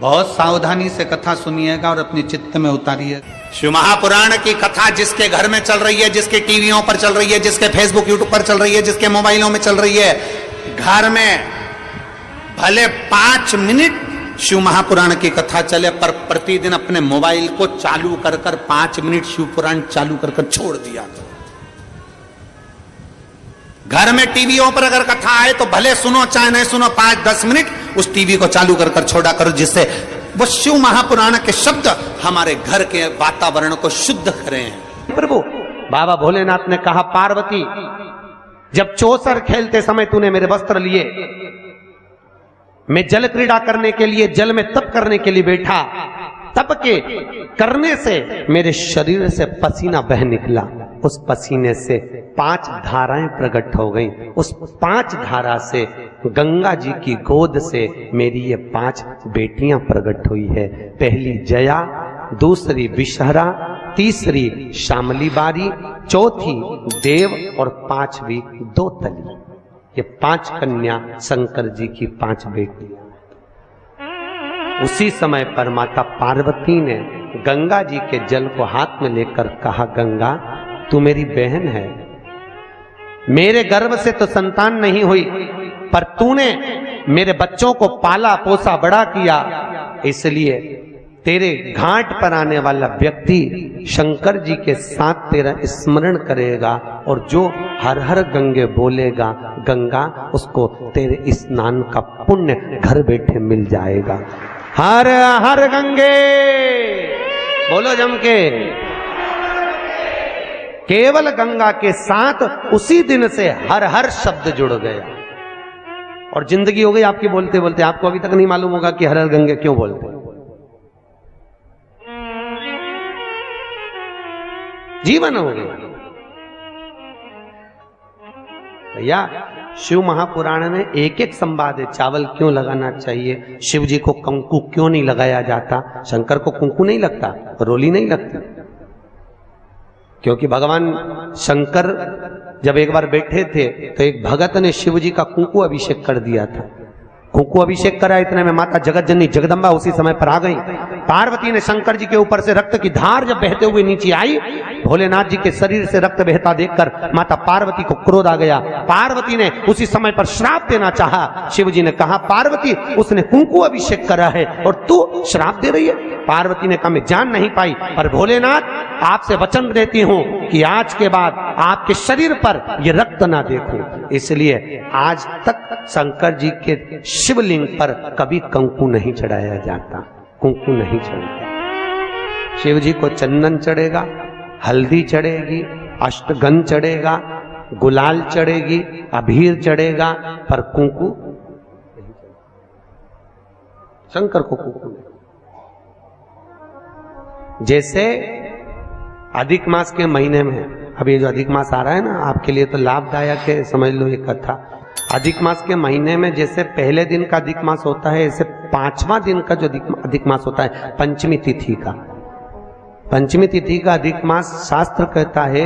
बहुत सावधानी से कथा सुनिएगा और अपने चित्त में उतारिएगा। शिव महापुराण की कथा जिसके घर में चल रही है, जिसके टीवियों पर चल रही है, जिसके फेसबुक यूट्यूब पर चल रही है, जिसके मोबाइलों में चल रही है, घर में भले 5 मिनट शिव महापुराण की कथा चले, पर प्रतिदिन अपने मोबाइल को चालू कर 5 मिनट शिव पुराण चालू कर छोड़ दिया। घर में टीवियों पर अगर कथा आए तो भले सुनो चाहे नहीं सुनो, 5-10 मिनट उस टीवी को चालू कर छोड़ा करो, जिससे वो शिव महापुराण के शब्द हमारे घर के वातावरण को शुद्ध करें। प्रभु बाबा भोलेनाथ ने कहा, पार्वती जब चौसर खेलते समय तूने मेरे वस्त्र लिए, मैं जल क्रीड़ा करने के लिए, जल में तप करने के लिए बैठा, तप के करने से मेरे शरीर से पसीना बह निकला, उस पसीने से 5 धाराएं प्रकट हो गईं। उस 5 धारा से गंगा जी की गोद से मेरी ये 5 बेटियां प्रकट हुई है। पहली जया, दूसरी विषहरा, तीसरी शामली बारी, चौथी देव और 5वीं दोतली। ये 5 कन्या शंकर जी की 5 बेटियां। उसी समय पर माता पार्वती ने गंगा जी के जल को हाथ में लेकर कहा, गंगा तू मेरी बहन है, मेरे गर्भ से तो संतान नहीं हुई, पर तूने मेरे बच्चों को पाला पोसा बड़ा किया, इसलिए तेरे घाट पर आने वाला व्यक्ति शंकर जी के साथ तेरा स्मरण करेगा और जो हर हर गंगे बोलेगा, गंगा उसको तेरे स्नान का पुण्य घर बैठे मिल जाएगा। हर हर गंगे बोलो जम के। केवल गंगा के साथ उसी दिन से हर हर शब्द जुड़ गया और जिंदगी हो गई आपकी बोलते बोलते। आपको अभी तक नहीं मालूम होगा कि हर हर गंगे क्यों बोलते। जीवन हो गया भैया। शिव महापुराण में एक एक संवाद है। चावल क्यों लगाना चाहिए, शिव जी को कंकु क्यों नहीं लगाया जाता, शंकर को कुंकू नहीं लगता, रोली नहीं लगती, क्योंकि भगवान शंकर जब एक बार बैठे थे तो एक भगत ने शिव जी का कुंकू अभिषेक कर दिया था। कुंकू अभिषेक करा, इतने में माता जगत जननी जगदम्बा उसी समय पर आ गई। पार्वती ने शंकर जी के ऊपर से रक्त की धार जब बहते हुए नीचे आई, भोलेनाथ जी के शरीर से रक्त बहता देखकर माता पार्वती को क्रोध आ गया। पार्वती ने उसी समय पर श्राप देना चाहा। शिव जी ने कहा, पार्वती उसने कुंकू अभिषेक करा है और तू श्राप दे रही है। पार्वती ने कहा, मैं जान नहीं पाई, पर भोलेनाथ आपसे वचन देती हूं कि आज के बाद आपके शरीर पर यह रक्त ना देखूं। इसलिए आज तक शंकर जी के शिवलिंग पर कभी कंकु नहीं चढ़ाया जाता, कुंकू नहीं चढ़ता। शिव जी को चंदन चढ़ेगा, हल्दी चढ़ेगी, अष्टगंध चढ़ेगा, गुलाल चढ़ेगी, अबीर चढ़ेगा, पर कुंकू शंकर को कुंकू नहीं। जैसे अधिक मास के महीने में, अभी जो अधिक मास आ रहा है ना, आपके लिए तो लाभदायक है, समझ लो ये कथा। अधिक मास के महीने में जैसे पहले दिन का अधिक मास होता है, ऐसे 5वां दिन का जो अधिक मास होता है, पंचमी तिथि का, पंचमी तिथि का अधिक मास, शास्त्र कहता है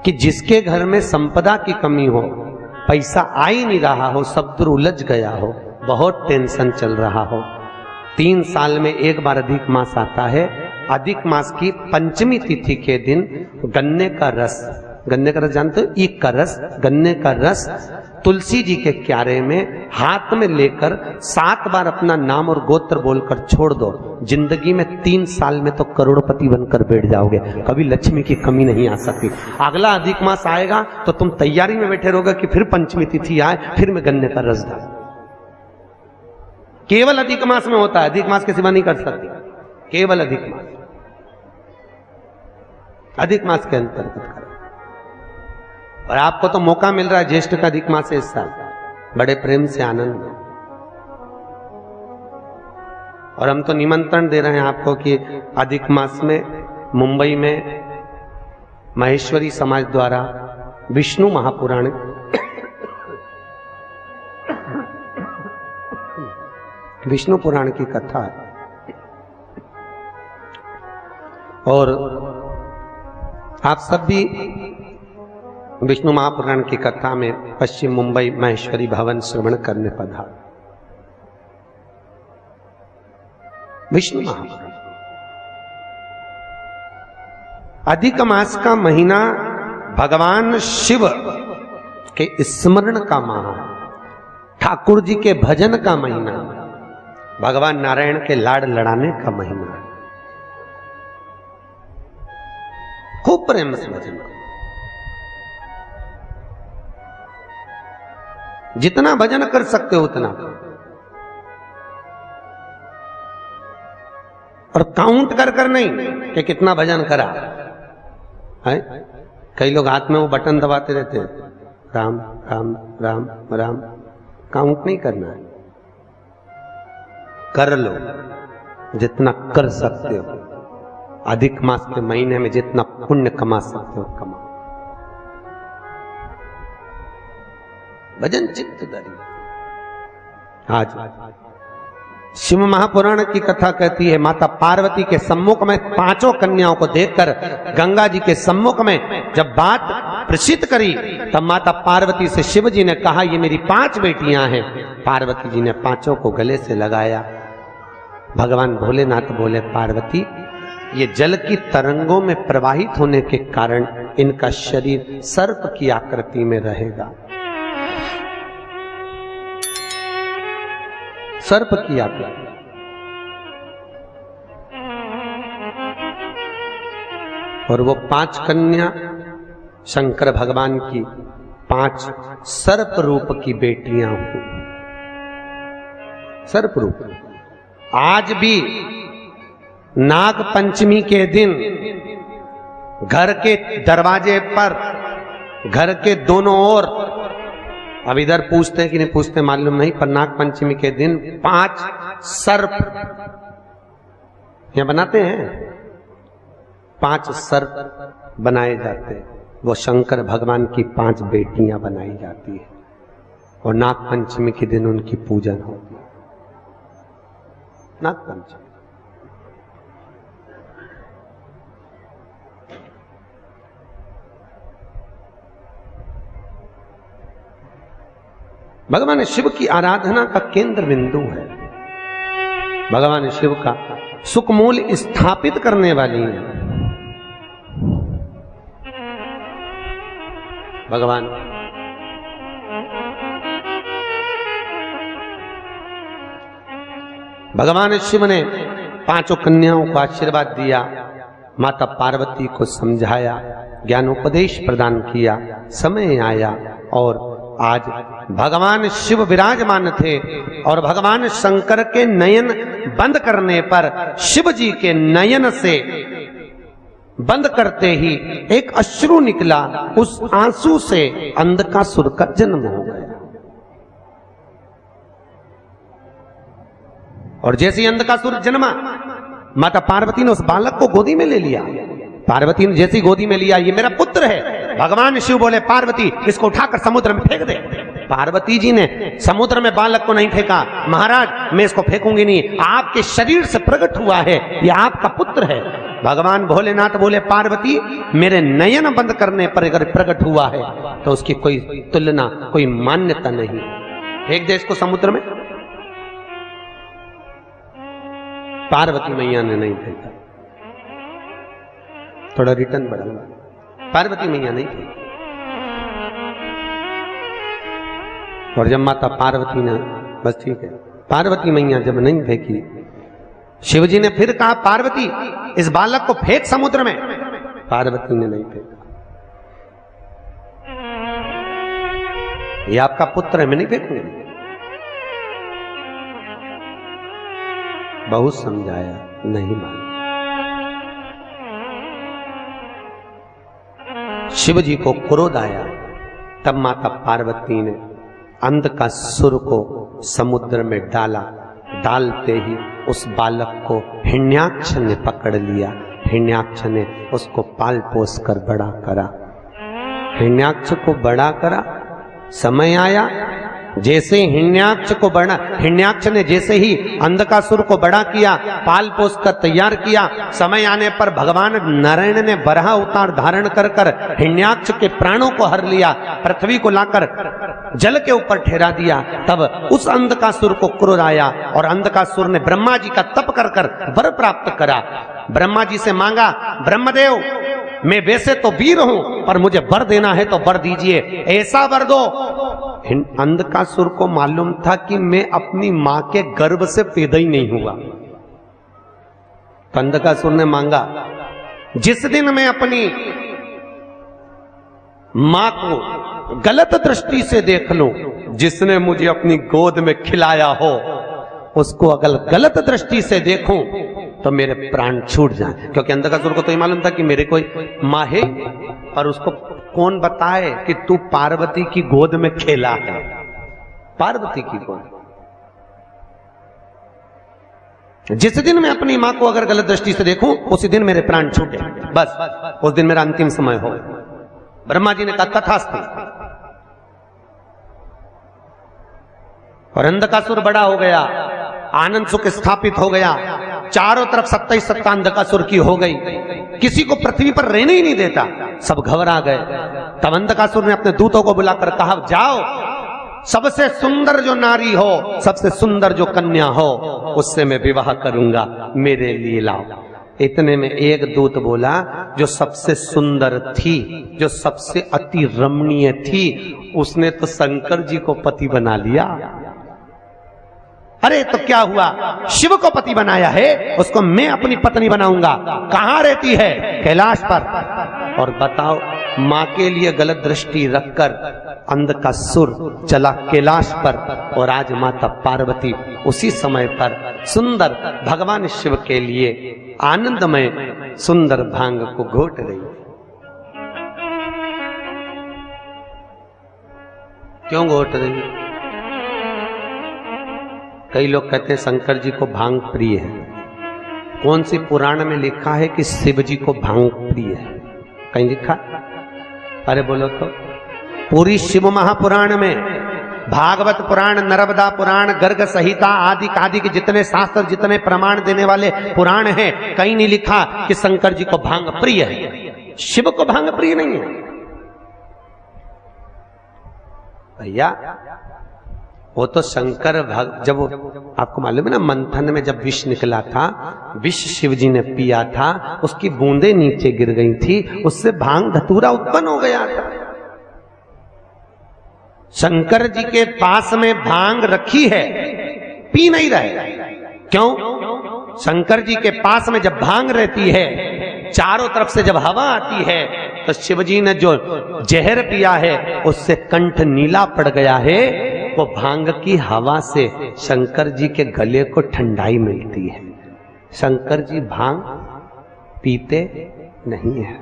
कि जिसके घर में संपदा की कमी हो, पैसा आ ही नहीं रहा हो, सब दूर उलझ गया हो, बहुत टेंशन चल रहा हो, 3 साल में एक बार अधिक मास आता है। अधिक मास की पंचमी तिथि के दिन गन्ने का रस, गन्ने का रस जानते हो, ईख का रस, गन्ने का रस तुलसी जी के क्यारे में हाथ में लेकर 7 बार अपना नाम और गोत्र बोलकर छोड़ दो। जिंदगी में 3 साल में तो करोड़पति बनकर बैठ जाओगे, कभी लक्ष्मी की कमी नहीं आ सकती। अगला अधिक मास आएगा तो तुम तैयारी में बैठे रहोगे कि फिर पंचमी तिथि आए, फिर मैं गन्ने का रस डाल। केवल अधिक मास में होता है, अधिक मास के सिवा नहीं कर सकती, केवल अधिक मास, अधिक मास के अंतर्गत करें। और आपको तो मौका मिल रहा है ज्येष्ठ का अधिक मास है इस साल, बड़े प्रेम से आनंद में। और हम तो निमंत्रण दे रहे हैं आपको कि अधिक मास में मुंबई में महेश्वरी समाज द्वारा विष्णु महापुराण विष्णु पुराण की कथा है और आप सब भी विष्णु महापुराण की कथा में पश्चिम मुंबई महेश्वरी भवन श्रवण करने पधार। विष्णु महापुराण। अधिक मास का महीना भगवान शिव के स्मरण का माह, ठाकुर जी के भजन का महीना, भगवान नारायण के लाड़ लड़ाने का महीना। खूब प्रेम से भजन करो, जितना भजन कर सकते हो उतना, और काउंट कर कर नहीं कि कितना भजन करा है। कई लोग हाथ में वो बटन दबाते रहते हैं, राम राम राम राम, काउंट नहीं करना है, कर लो जितना कर सकते हो। अधिक मास के महीने में जितना पुण्य कमा सकते हो कमाओ। भजन चित्त धरी। आज शिव महापुराण की कथा कहती है, माता पार्वती के सम्मुख में पांचों कन्याओं को देखकर गंगा जी के सम्मुख में जब बात प्रसिद्ध करी, तब माता पार्वती से शिव जी ने कहा, ये मेरी 5 बेटियां हैं। पार्वती जी ने पांचों को गले से लगाया। भगवान भोलेनाथ बोले, पार्वती, ये जल की तरंगों में प्रवाहित होने के कारण इनका शरीर सर्प की आकृति में रहेगा। सर्प की आकृति। और वो 5 कन्या शंकर भगवान की 5 सर्प रूप की बेटियां हुई। सर्प रूप। आज भी नाग पंचमी के दिन घर के दरवाजे पर, घर के दोनों ओर, अब इधर पूछते हैं कि नहीं पूछते मालूम नहीं, पर नाग पंचमी के दिन 5 सर्प यहां बनाते हैं। 5 सर्प बनाए जाते हैं। वो शंकर भगवान की 5 बेटियां बनाई जाती है और नाग पंचमी के दिन उनकी पूजन होती है। नाग पंचमी। भगवान शिव की आराधना का केंद्र बिंदु है। भगवान शिव का सुखमूल स्थापित करने वाली है। भगवान शिव ने 5 कन्याओं को आशीर्वाद दिया, माता पार्वती को समझाया, ज्ञानोपदेश प्रदान किया। समय आया और आज भगवान शिव विराजमान थे और भगवान शंकर के नयन बंद करने पर शिव जी के नयन से बंद करते ही एक अश्रु निकला। उस आंसू से अंधकासुर का जन्म हो गया। और जैसे ही अंधकासुर जन्मा, माता पार्वती ने उस बालक को गोदी में ले लिया। पार्वती ने जैसी गोदी में लिया, ये मेरा पुत्र है। भगवान शिव बोले, पार्वती इसको उठाकर समुद्र में फेंक दे। पार्वती जी ने समुद्र में बालक को नहीं फेंका। महाराज मैं इसको फेंकूंगी नहीं, आपके शरीर से प्रकट हुआ है, ये आपका पुत्र है। भगवान भोलेनाथ बोले, पार्वती मेरे नयन बंद करने पर अगर प्रकट हुआ है तो उसकी कोई तुलना, कोई मान्यता नहीं। फेंक दे इसको समुद्र में। पार्वती मैया ने नहीं फेंका। थोड़ा रिटर्न बढ़ाऊंगा। पार्वती मैया नहीं फेंकी। और जब माता पार्वती ने, बस ठीक है, पार्वती मैया जब नहीं फेंकी, शिवजी ने फिर कहा, पार्वती इस बालक को फेंक समुद्र में। पार्वती ने नहीं फेंका। ये आपका पुत्र है, मैं नहीं फेंकूंगी। बहुत समझाया, नहीं माना। शिव जी को क्रोध आया। तब माता पार्वती ने अंधकासुर को समुद्र में डाला। डालते ही उस बालक को हिरण्याक्ष ने पकड़ लिया। हिरण्याक्ष ने उसको पाल पोस कर बड़ा करा। हिरण्याक्ष को बड़ा करा। समय आया, जैसे हिरण्याक्ष ने जैसे ही अंधकासुर को बड़ा किया, पाल पोस कर तैयार किया, समय आने पर भगवान नारायण ने वराह अवतार धारण कर हिरण्याक्ष के प्राणों को हर लिया। पृथ्वी को लाकर जल के ऊपर ठहरा दिया। तब उस अंधकासुर को क्रोध आया और अंधकासुर ने ब्रह्मा जी का तप कर कर वर प्राप्त करा। ब्रह्मा जी से मांगा, ब्रह्मदेव मैं वैसे तो वीर हूं पर मुझे वर देना है तो वर दीजिए, ऐसा वर दो। अंधकासुर को मालूम था कि मैं अपनी मां के गर्भ से पैदा ही नहीं हुआ। तो अंधकासुर ने मांगा, जिस दिन मैं अपनी मां को गलत दृष्टि से देख लूं, जिसने मुझे अपनी गोद में खिलाया हो उसको अगर गलत दृष्टि से देखूं तो मेरे प्राण छूट जाए। क्योंकि अंधकासुर को तो ये मालूम था कि मेरे कोई मां है, और उसको कौन बताए कि तू पार्वती की गोद में खेला है। पार्वती की गोद। जिस दिन मैं अपनी मां को अगर गलत दृष्टि से देखूं उसी दिन मेरे प्राण छूटे, बस उस दिन मेरा अंतिम समय हो। ब्रह्मा जी ने कहा तथास्तु। और अंधकासुर बड़ा हो गया, आनंद सुख स्थापित हो गया, चारों तरफ सत्ता ही सत्ता अंधकासुर की हो गई, किसी को पृथ्वी पर रहने ही नहीं देता, सब घबरा गए। तब अंधकासुर ने अपने दूतों को बुलाकर कहा, जाओ सबसे सुंदर जो नारी हो, सबसे सुंदर जो कन्या हो उससे मैं विवाह करूंगा, मेरे लिए लाओ। इतने में एक दूत बोला, जो सबसे सुंदर थी, जो सबसे अति रमणीय थी, उसने तो शंकर जी को पति बना लिया। अरे तो क्या हुआ, शिव को पति बनाया है, उसको मैं अपनी पत्नी बनाऊंगा। कहां रहती है? कैलाश पर। और बताओ, मां के लिए गलत दृष्टि रखकर अंधकासुर चला कैलाश पर, और आज माता पार्वती उसी समय पर सुंदर भगवान शिव के लिए आनंदमय सुंदर भांग को घोट रही। क्यों घोट रही? कई लोग कहते हैं शंकर जी को भांग प्रिय है। कौन सी पुराण में लिखा है कि शिव जी को भांग प्रिय है? कहीं लिखा? अरे बोलो तो। पूरी शिव महापुराण में, भागवत पुराण, नर्मदा पुराण, गर्ग संहिता आदि आदि के जितने शास्त्र, जितने प्रमाण देने वाले पुराण हैं, कहीं नहीं लिखा कि शंकर जी को भांग प्रिय है। शिव को भांग प्रिय नहीं है भैया। वो तो शंकर जब आपको मालूम है ना, मंथन में जब विष निकला था, विष शिव जी ने पिया था, उसकी बूंदें नीचे गिर गई थी, उससे भांग धतूरा उत्पन्न हो गया था। शंकर जी के पास में भांग रखी है, पी नहीं रहे। क्यों? शंकर जी के पास में जब भांग रहती है, चारों तरफ से जब हवा आती है, तो शिव जी ने जो जहर पिया है उससे कंठ नीला पड़ गया है। वो भांग की हवा से शंकर जी के गले को ठंडाई मिलती है। शंकर जी भांग पीते नहीं है,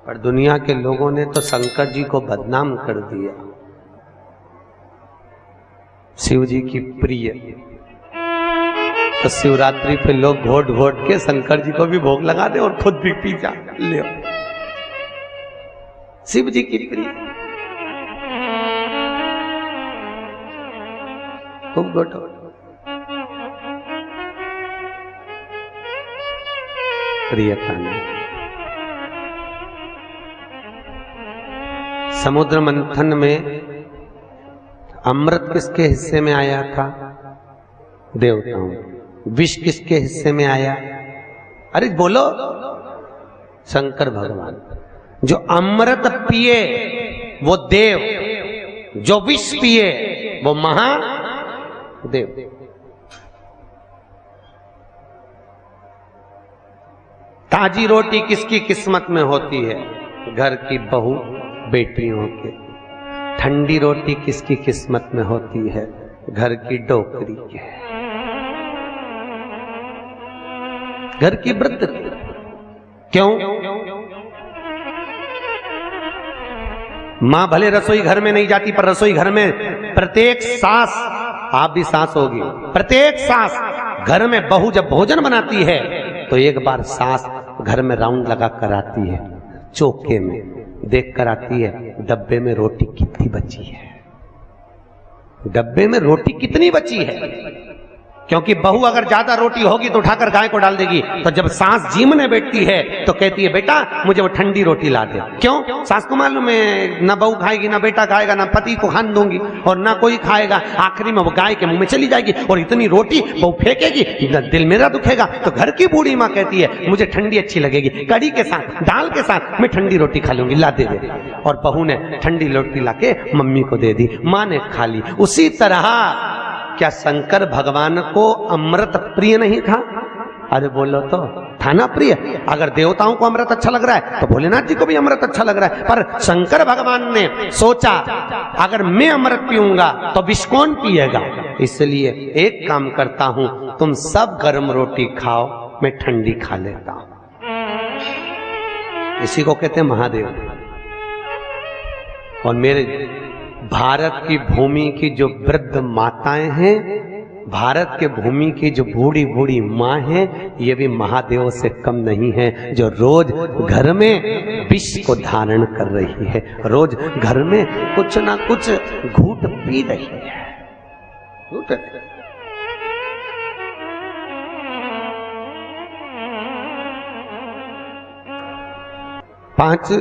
पर दुनिया के लोगों ने तो शंकर जी को बदनाम कर दिया। शिव जी की प्रिय, तो शिवरात्रि पे लोग घोट घोट के शंकर जी को भी भोग लगा दे और खुद भी पी जा ले। शिव जी की प्रिय, खूब घोटो। प्रियता ने समुद्र मंथन में अमृत किसके हिस्से में आया था? देवताओं। विष किसके हिस्से में आया? अरे बोलो, शंकर भगवान। जो अमृत पिए वो देव, जो विष पिए वो महादेव। ताजी रोटी किसकी किस्मत में होती है? घर की बहू बेटियों के। ठंडी रोटी किसकी किस्मत में होती है? घर की डोकरी के, घर की वृद्ध। क्यों? मां भले रसोई घर में नहीं जाती, पर रसोई घर में प्रत्येक सास, आप भी सास होगी, प्रत्येक सास घर में बहू जब भोजन बनाती है तो एक बार सास घर में राउंड लगा कर आती है, चौके में देख कर आती है डब्बे में रोटी कितनी बची है, डब्बे में रोटी कितनी बची है। क्योंकि बहू अगर ज्यादा रोटी होगी तो उठाकर गाय को डाल देगी। तो जब सास जीमने बैठती है तो कहती है बेटा मुझे वो ठंडी रोटी ला दे। क्यों? सास को मालूम है ना बहू खाएगी, ना बेटा खाएगा, ना पति को खान दूंगी और ना कोई खाएगा। आखिरी में वो गाय के मुंह में चली जाएगी और इतनी रोटी बहू फेंकेगी, दिल मेरा दुखेगा। तो घर की बूढ़ी माँ कहती है मुझे ठंडी अच्छी लगेगी, कड़ी के साथ, दाल के साथ मैं ठंडी रोटी खा लूंगी, ला दे। और बहू ने ठंडी रोटी लाके मम्मी को दे दी, माँ ने खा ली। उसी तरह क्या शंकर भगवान को अमृत प्रिय नहीं था? अरे बोलो तो, था ना प्रिय। अगर देवताओं को अमृत अच्छा लग रहा है तो भोलेनाथ जी को भी अमृत अच्छा लग रहा है। पर शंकर भगवान ने सोचा अगर मैं अमृत पीऊंगा तो विष कौन पिएगा? इसलिए एक काम करता हूं, तुम सब गर्म रोटी खाओ, मैं ठंडी खा लेता हूं। इसी को कहते हैं महादेव। और मेरे भारत की भूमि की जो वृद्ध माताएं हैं, भारत के भूमि की जो बूढ़ी बूढ़ी माँ है, ये भी महादेव से कम नहीं है, जो रोज घर में विष को धारण कर रही है, रोज घर में कुछ ना कुछ घूट पी रही है। पांच